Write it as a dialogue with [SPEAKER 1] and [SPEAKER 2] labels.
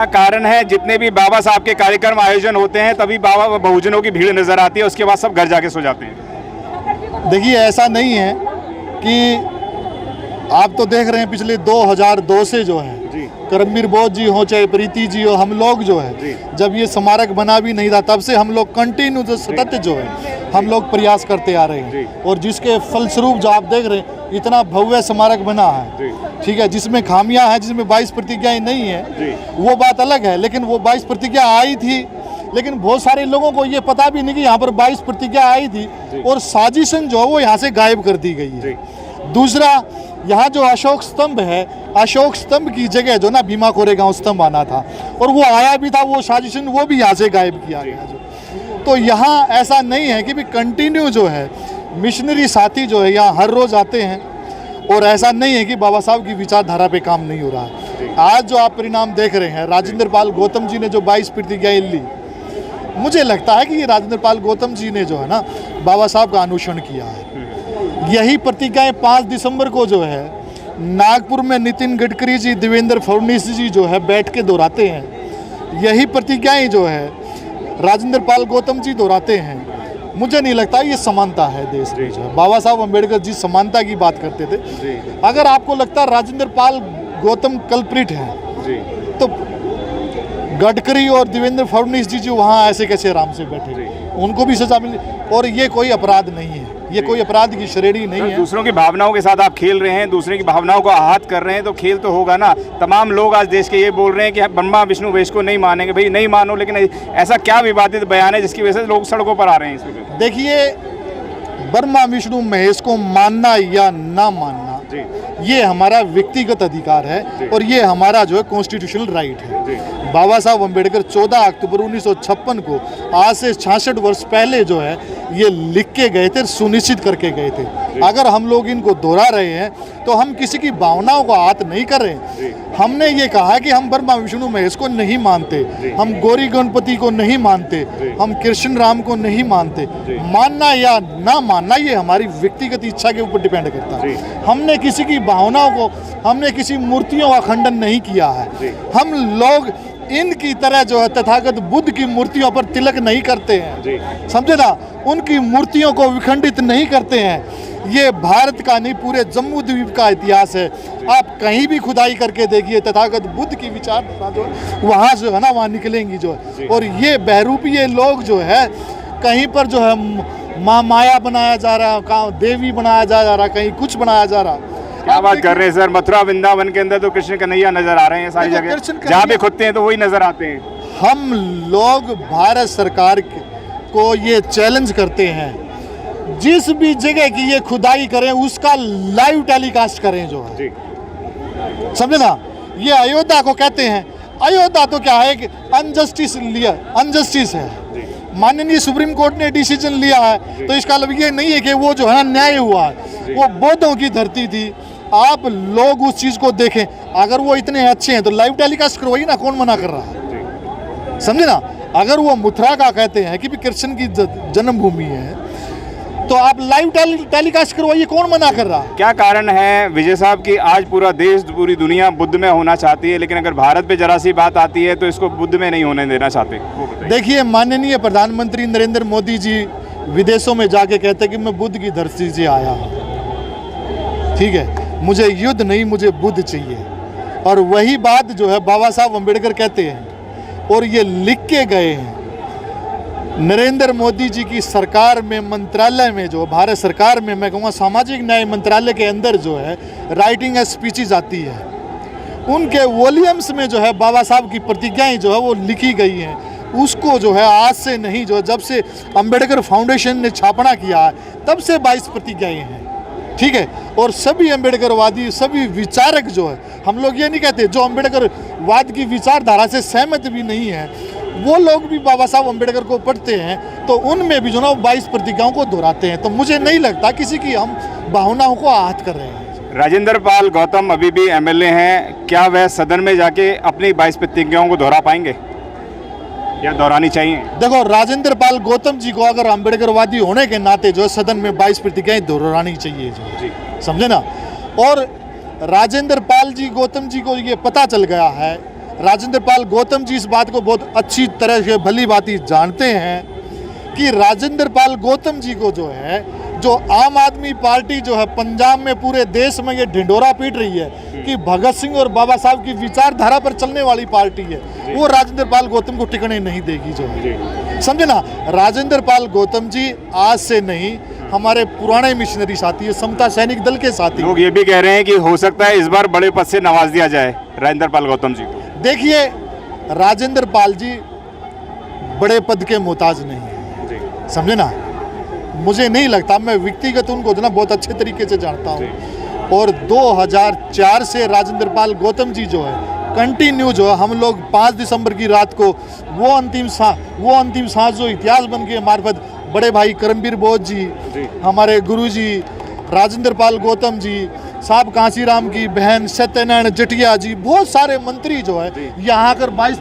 [SPEAKER 1] कारण है जितने भी बाबा साहब के कार्यक्रम आयोजन होते हैं तभी बाबा बहुजनों की भीड़ नजर आती है, उसके बाद सब घर जाके सो जाते हैं।
[SPEAKER 2] देखिए ऐसा नहीं है कि आप तो देख रहे हैं पिछले 2002 से जो है करमबीर बोस जी हो चाहे प्रीति जी हो, हम लोग जो है जब ये स्मारक बना भी नहीं था तब से हम लोग कंटिन्यू जो सतत जो है हम लोग प्रयास करते आ रहे हैं और जिसके फलस्वरूप जो आप देख रहे हैं इतना भव्य स्मारक बना है, ठीक है। जिसमें खामियां हैं, जिसमें 22 प्रतिज्ञाएं नहीं है वो बात अलग है, लेकिन वो 22 प्रतिज्ञा आई थी, लेकिन बहुत सारे लोगों को ये पता भी नहीं कि यहाँ पर 22 प्रतिज्ञा आई थी और साजिशन जो है वो यहाँ से गायब कर दी गई है। दूसरा, यहाँ जो अशोक स्तंभ है, अशोक स्तंभ की जगह जो ना भीमा कोरेगांव स्तंभ आना था और वो आया भी था, वो साजिशन वो भी यहाँ से गायब किया गया। तो यहाँ ऐसा नहीं है कि भी कंटिन्यू जो है मिशनरी साथी जो है यहाँ हर रोज आते हैं और ऐसा नहीं है कि बाबा साहब की विचारधारा पे काम नहीं हो रहा है। आज जो आप परिणाम देख रहे हैं, राजेंद्र पाल गौतम जी ने जो 22 प्रतिज्ञाएं ली, मुझे लगता है कि ये राजेंद्र पाल गौतम जी ने जो है ना बाबा साहब का अनुसरण किया है। यही प्रतिज्ञाएं 5 दिसंबर को जो है नागपुर में नितिन गडकरी जी, देवेंद्र फडणवीस जी जो है बैठ के दोहराते हैं। यही प्रतिज्ञाएं जो है राजेंद्र पाल गौतम जी दोहराते हैं। मुझे नहीं लगता ये समानता है देश में जो है। बाबा साहब अम्बेडकर जी समानता की बात करते थे। अगर आपको लगता है राजेंद्र पाल गौतम कल्प्रिट है तो गडकरी और देवेंद्र फडणवीस जी जो वहाँ ऐसे कैसे आराम से बैठे, उनको भी सजा मिली। और ये कोई अपराध नहीं है, ये कोई अपराध की श्रेणी नहीं है।
[SPEAKER 1] दूसरों की भावनाओं के साथ आप खेल रहे हैं, दूसरे की भावनाओं को आहत कर रहे हैं तो खेल तो होगा ना। तमाम लोग आज देश के ये बोल रहे हैं कि ब्रह्मा विष्णु महेश को नहीं मानेंगे। भाई नहीं मानो, लेकिन ऐसा क्या विवादित बयान है जिसकी वजह से लोग सड़कों पर आ रहे हैं इस वजह?
[SPEAKER 2] देखिए, ब्रह्मा विष्णु महेश को मानना या ना मानना ये हमारा व्यक्तिगत अधिकार है और ये हमारा जो है कॉन्स्टिट्यूशनल राइट है। बाबा साहब अम्बेडकर 14 अक्टूबर 1956 को आज से 66 वर्ष पहले जो है ये लिख के गए थे, सुनिश्चित करके गए थे। अगर हम लोग इनको दोहरा रहे हैं तो हम किसी की भावनाओं को आहत नहीं कर रहे। हमने ये कहा कि हम ब्रह्मा विष्णु महेश को नहीं मानते, हम गौरी गणपति को नहीं मानते, हम कृष्ण राम को नहीं मानते। मानना या ना मानना ये हमारी व्यक्तिगत इच्छा के ऊपर डिपेंड करता है। हमने किसी की भावनाओं को, हमने किसी मूर्तियों का खंडन नहीं किया है। हम लोग इनकी तरह जो है तथागत बुद्ध की मूर्तियों पर तिलक नहीं करते हैं, समझे ना। उनकी मूर्तियों को विखंडित नहीं करते हैं। ये भारत का नहीं, पूरे जम्मू द्वीप का इतिहास है। आप कहीं भी खुदाई करके देखिए, तथागत बुद्ध की विचार जो वहाँ जो है ना वहाँ निकलेंगी जो है। और ये बहरूपीय लोग जो है कहीं पर जो है माँ माया बनाया जा रहा है, कहाँ देवी बनाया जा रहा है, कहीं कुछ बनाया जा रहा है।
[SPEAKER 1] क्या बात कर रहे हैं सर? मथुरा वृंदावन के अंदर तो कृष्ण कन्हैया नजर आ रहे हैं सारी जगह, जहाँ भी खुदते हैं तो वही नजर आते हैं।
[SPEAKER 2] हम लोग भारत सरकार को ये चैलेंज करते हैं, जिस भी जगह की ये खुदाई करें उसका लाइव टेलीकास्ट करें जो है, समझे ना। ये अयोध्या को कहते हैं, अयोध्या तो क्या है कि अनजस्टिस लिया, अनजस्टिस है। माननीय सुप्रीम कोर्ट ने डिसीजन लिया है तो इसका मतलब ये नहीं है कि वो जो है न्याय हुआ है। वो बौद्धों की धरती थी। आप लोग उस चीज को देखें, अगर वो इतने अच्छे हैं तो लाइव टेलीकास्ट करवाइए ना, कौन मना कर रहा है, समझे ना। अगर वो मथुरा का कहते हैं कि भी कृष्ण की जन्मभूमि है तो आप लाइव टेलीकास्ट करवाइए, कौन मना कर रहा है?
[SPEAKER 1] क्या कारण है विजय साहब की आज पूरा देश, पूरी दुनिया बुद्ध में होना चाहती है, लेकिन अगर भारत पे जरा सी बात आती है तो इसको बुद्ध में नहीं होने देना चाहते?
[SPEAKER 2] देखिए, माननीय प्रधानमंत्री नरेंद्र मोदी जी विदेशों में जाके कहते हैं कि मैं बुद्ध की धरती से आया हूँ, ठीक है, मुझे युद्ध नहीं, मुझे बुद्ध चाहिए। और वही बात जो है बाबा साहब अम्बेडकर कहते हैं और ये लिख के गए हैं। नरेंद्र मोदी जी की सरकार में, मंत्रालय में, जो भारत सरकार में, मैं कहूँगा सामाजिक न्याय मंत्रालय के अंदर जो है राइटिंग एज स्पीचेज आती है, उनके वॉल्यूम्स में जो है बाबा साहब की प्रतिज्ञाएं जो है वो लिखी गई हैं। उसको जो है आज से नहीं, जो जब से अंबेडकर फाउंडेशन ने छापना किया है तब से 22 प्रतिज्ञाएं हैं, ठीक है। और सभी अंबेडकरवादी, सभी विचारक जो है, हम लोग ये नहीं कहते, जो अंबेडकरवाद की विचारधारा से सहमत भी नहीं है वो लोग भी बाबा साहब अम्बेडकर को पढ़ते हैं तो उनमें भी जो ना 22 प्रतिज्ञाओं को दोहराते हैं। तो मुझे नहीं लगता किसी की हम भावनाओं को आहत कर रहे हैं।
[SPEAKER 1] राजेंद्र पाल गौतम अभी भी एमएलए हैं, क्या वह सदन में जाके अपनी 22 प्रतिज्ञाओं को दोहरा पाएंगे या दोहरानी चाहिए?
[SPEAKER 2] देखो, राजेंद्र पाल गौतम जी को अगर अम्बेडकरवादी होने के नाते जो है सदन में 22 प्रतिज्ञाएं दोहरानी चाहिए जो, समझे ना। और राजेंद्र पाल जी गौतम जी को ये पता चल गया है, राजेंद्र पाल गौतम जी इस बात को बहुत अच्छी तरह से भली भांति जानते हैं कि राजेंद्र पाल गौतम जी को जो है, जो आम आदमी पार्टी जो है पंजाब में पूरे देश में ये ढिंडोरा पीट रही है कि भगत सिंह और बाबा साहब की विचारधारा पर चलने वाली पार्टी है, वो राजेंद्र पाल गौतम को टिकने नहीं देगी जो है, समझे ना। राजेंद्र पाल गौतम जी आज से नहीं, हमारे पुराने मिशनरी साथी है, समता सैनिक दल के साथी।
[SPEAKER 1] लोग ये भी कह रहे हैं कि हो सकता है इस बार बड़े पद से नवाज दिया जाए राजेंद्र पाल गौतम जी को।
[SPEAKER 2] देखिए, राजेंद्र पाल जी बड़े पद के मोहताज नहीं है, समझे ना। मुझे नहीं लगता, मैं व्यक्तिगत उनको जो ना बहुत अच्छे तरीके से जानता हूँ, और 2004 से राजेंद्र पाल गौतम जी जो है कंटिन्यू जो है, हम लोग 5 दिसंबर की रात को वो अंतिम सांस जो इतिहास बन के मार्फत बड़े भाई करमबीर बोध जी, हमारे गुरु जी राजेंद्र पाल गौतम जी साहब, कांसीराम की बहन सत्यनारायण जटिया जी, बहुत सारे मंत्री जो है यहाँ आकर 22